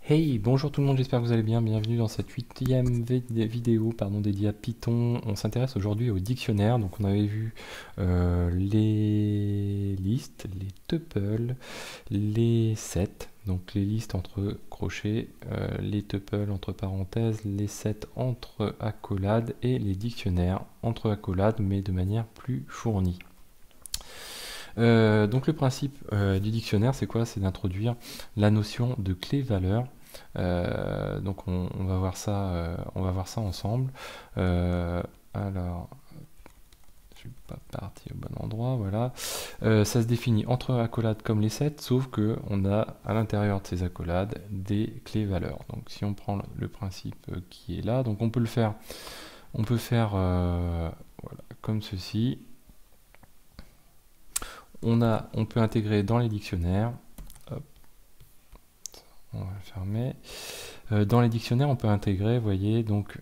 Hey, bonjour tout le monde, j'espère que vous allez bien. Bienvenue dans cette huitième vidéo dédiée à Python. On s'intéresse aujourd'hui au dictionnaire. Donc on avait vu les listes, les tuples, les sets. Donc les listes entre crochets, les tuples entre parenthèses, les sets entre accolades et les dictionnaires entre accolades mais de manière plus fournie. Donc le principe du dictionnaire, c'est quoi? C'est d'introduire la notion de clé-valeur. Donc on va voir ça ensemble. Alors, je suis pas parti au bon endroit, voilà. Ça se définit entre accolades comme les sets, sauf que on a à l'intérieur de ces accolades des clés-valeurs. Donc si on prend le principe qui est là, donc on peut faire voilà, comme ceci. On peut intégrer dans les dictionnaires, hop, on va le fermer. Dans les dictionnaires, on peut intégrer, vous voyez, donc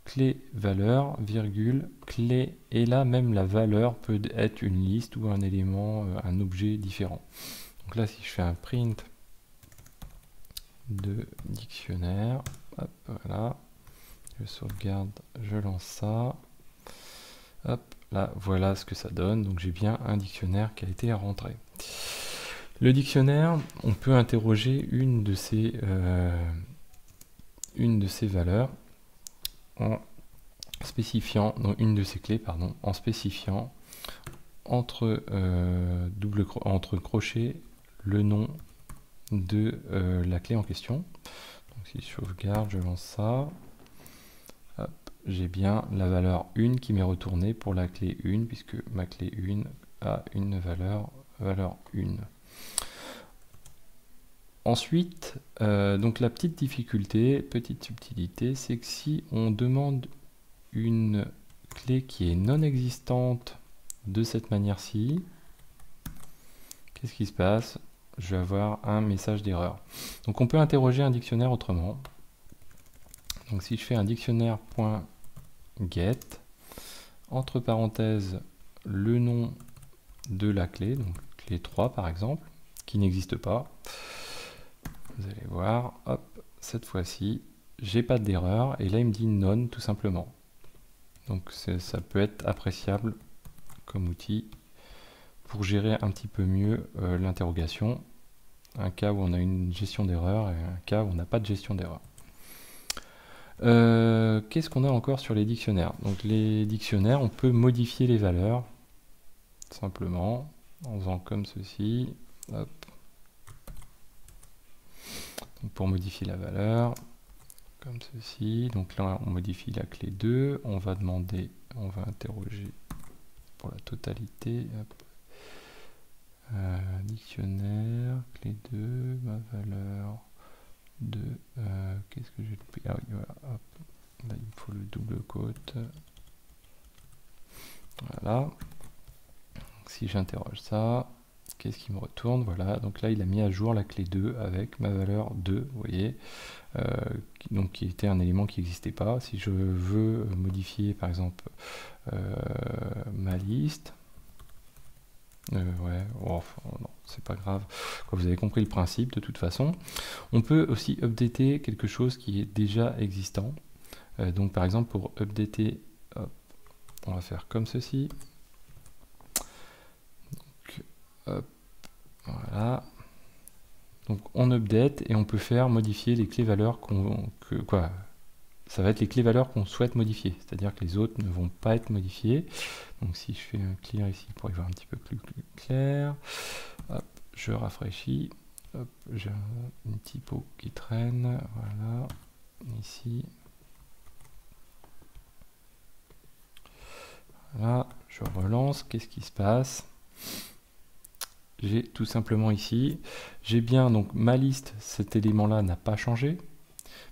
clé valeur, virgule, clé, et là même la valeur peut être une liste ou un élément, un objet différent. Donc là, si je fais un print de dictionnaire, hop, voilà, je sauvegarde, je lance ça, hop, là, voilà ce que ça donne. Donc j'ai bien un dictionnaire qui a été rentré. Le dictionnaire, on peut interroger une de ces valeurs en spécifiant, donc une de ces clés, pardon, en spécifiant entre entre crochets le nom de la clé en question. Donc si je sauvegarde, je lance ça, j'ai bien la valeur 1 qui m'est retournée pour la clé 1, puisque ma clé 1 a une valeur 1. Ensuite, donc la petite difficulté, petite subtilité, c'est que si on demande une clé qui est non existante de cette manière-ci, qu'est-ce qui se passe? Je vais avoir un message d'erreur. Donc on peut interroger un dictionnaire autrement. Donc si je fais un dictionnaire.get, entre parenthèses, le nom de la clé, donc clé 3 par exemple, qui n'existe pas, vous allez voir, hop, cette fois-ci, j'ai pas d'erreur, et là il me dit non tout simplement. Donc ça peut être appréciable comme outil pour gérer un petit peu mieux l'interrogation, un cas où on a une gestion d'erreur et un cas où on n'a pas de gestion d'erreur. Qu'est-ce qu'on a encore sur les dictionnaires? Donc les dictionnaires, on peut modifier les valeurs simplement en faisant comme ceci. Hop. Donc pour modifier la valeur, comme ceci. Donc là, on modifie la clé 2. On va interroger pour la totalité. Hop. Dictionnaire, clé 2, ma valeur 2. Qu'est-ce que j'ai loupé? Ah oui, voilà. Hop. Là, il me faut le double quote. Voilà. Donc, si j'interroge ça, qu'est-ce qui me retourne? Voilà, donc là il a mis à jour la clé 2 avec ma valeur 2, vous voyez, donc qui était un élément qui n'existait pas. Si je veux modifier par exemple ma liste, ouais, oh, non, c'est pas grave, vous avez compris le principe de toute façon. On peut aussi updater quelque chose qui est déjà existant. Donc par exemple pour updater, hop, on va faire comme ceci. Hop, voilà. Donc on update et on peut faire modifier les clés valeurs ça va être les clés valeurs qu'on souhaite modifier, c'est-à-dire que les autres ne vont pas être modifiées. Donc si je fais un clear ici pour y voir un petit peu plus clair, hop, je rafraîchis, hop, j'ai une typo qui traîne, voilà, ici. Voilà, je relance, qu'est-ce qui se passe? J'ai tout simplement ici, j'ai bien donc ma liste, cet élément-là n'a pas changé.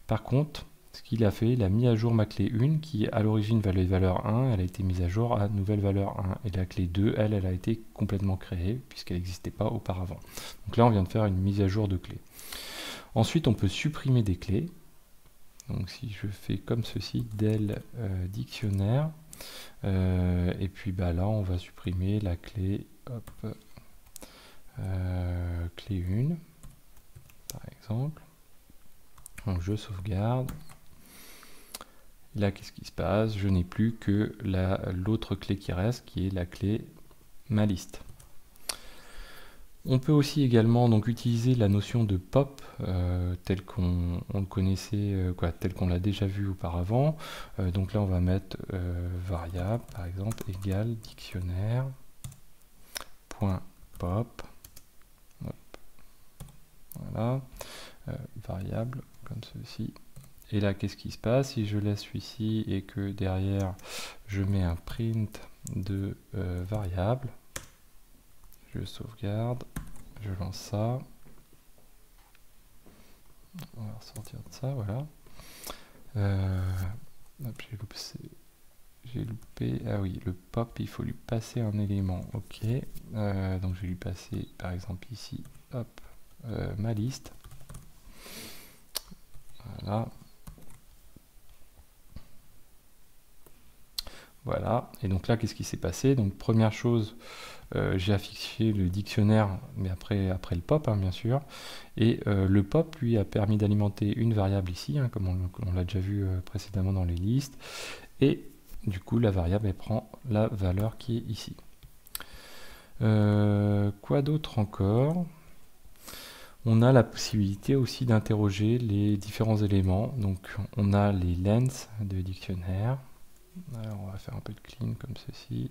Par contre, ce qu'il a fait, il a mis à jour ma clé 1 qui à l'origine valait valeur 1, elle a été mise à jour à nouvelle valeur 1. Et la clé 2, elle a été complètement créée puisqu'elle n'existait pas auparavant. Donc là, on vient de faire une mise à jour de clé. Ensuite, on peut supprimer des clés. Donc si je fais comme ceci, del dictionnaire, et puis bah, là, on va supprimer la clé, hop, clé 1, par exemple. Donc je sauvegarde. Là, qu'est-ce qui se passe? Je n'ai plus que l'autre clé qui reste, qui est la clé ma liste. On peut aussi également donc utiliser la notion de pop tel qu'on le connaissait, tel qu'on l'a déjà vu auparavant. Donc là, on va mettre variable, par exemple, égale dictionnaire point pop. Hop. Voilà, variable comme ceci. Et là, qu'est-ce qui se passe si je laisse celui-ci et que derrière, je mets un print de variable? Je sauvegarde, je lance ça. On va ressortir de ça, voilà. J'ai loupé. Ah oui, le pop, il faut lui passer un élément. Ok. Donc je vais lui passer, par exemple ici, hop, ma liste. Voilà. Voilà, et donc là, qu'est-ce qui s'est passé? Donc première chose, j'ai affiché le dictionnaire, mais après le pop, hein, bien sûr. Et le pop, lui, a permis d'alimenter une variable ici, hein, comme on l'a déjà vu précédemment dans les listes. Et du coup, la variable, elle prend la valeur qui est ici. Quoi d'autre encore? On a la possibilité aussi d'interroger les différents éléments. Donc on a les lens de dictionnaire. Alors on va faire un peu de clean comme ceci.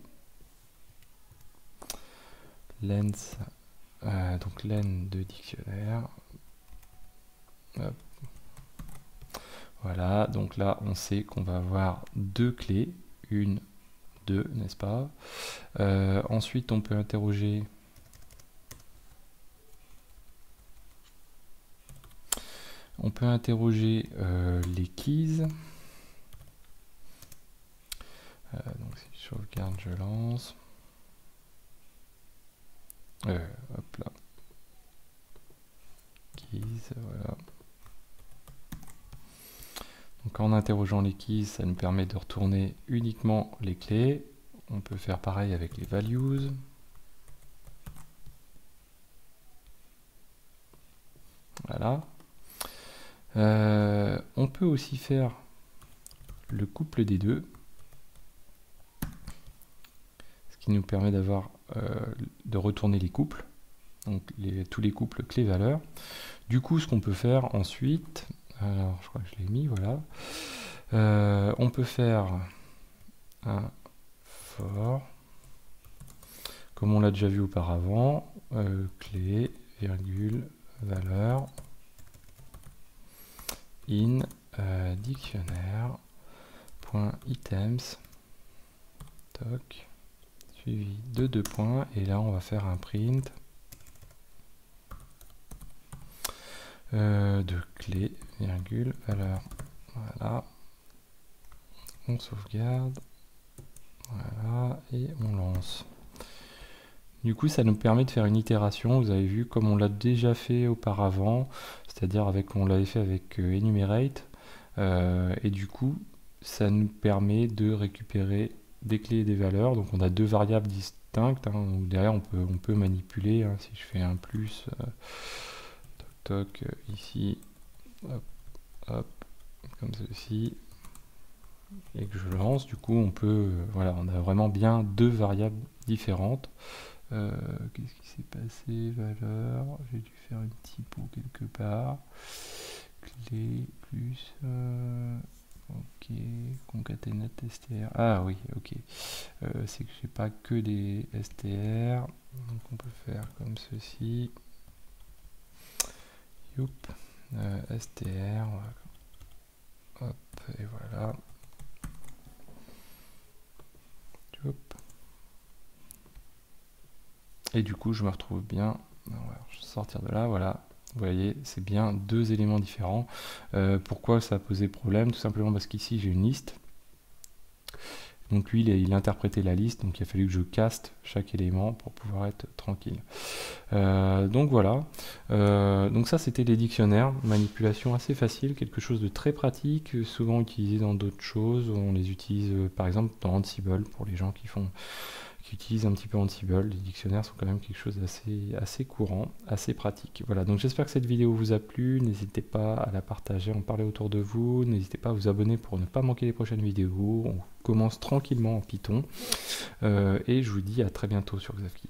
Lens, donc len de dictionnaire. Hop. Voilà, donc là on sait qu'on va avoir deux clés, une, deux, n'est-ce pas? Ensuite on peut interroger les keys. Donc si je sauvegarde, je lance. Hop là. Keys, voilà. Donc en interrogeant les keys, ça nous permet de retourner uniquement les clés. On peut faire pareil avec les values. Voilà. On peut aussi faire le couple des deux, ce qui nous permet de retourner les couples, donc tous les couples clés-valeurs. Du coup, ce qu'on peut faire ensuite, alors je crois que je l'ai mis, voilà. On peut faire un for, comme on l'a déjà vu auparavant, clé, virgule, valeur, in dictionnaire point items, toc, suivi de deux points, et là on va faire un print de clé, virgule, valeur. Voilà. On sauvegarde. Voilà. Et on lance. Du coup, ça nous permet de faire une itération. Vous avez vu, comme on l'a déjà fait auparavant, c'est-à-dire on l'avait fait avec enumerate. Et du coup, ça nous permet de récupérer des clés et des valeurs. Donc on a deux variables distinctes. Hein, donc derrière, on peut manipuler. Hein, si je fais un plus, toc, ici, hop, hop, comme ceci, et que je lance, du coup, on peut, voilà, on a vraiment bien deux variables différentes. Qu'est-ce qui s'est passé? Valeur, j'ai dû faire une typo quelque part. Clé plus ok, concatenate str. Ah oui, ok. C'est que j'ai pas que des str. Donc on peut faire comme ceci. Youp. Str. Hop, et voilà. Youp. Et du coup, je me retrouve bien. On va sortir de là, voilà. Vous voyez, c'est bien deux éléments différents. Pourquoi ça a posé problème? Tout simplement parce qu'ici, j'ai une liste. Donc lui, il a interprété la liste, donc il a fallu que je caste chaque élément pour pouvoir être tranquille. Donc voilà. Donc ça, c'était les dictionnaires. Manipulation assez facile, quelque chose de très pratique, souvent utilisé dans d'autres choses. On les utilise par exemple dans Ansible pour les gens qui qui utilisent un petit peu Ansible. Les dictionnaires sont quand même quelque chose d'assez courant, assez pratique. Voilà, donc j'espère que cette vidéo vous a plu. N'hésitez pas à la partager, à en parler autour de vous. N'hésitez pas à vous abonner pour ne pas manquer les prochaines vidéos. On commence tranquillement en Python. Et je vous dis à très bientôt sur Xavki.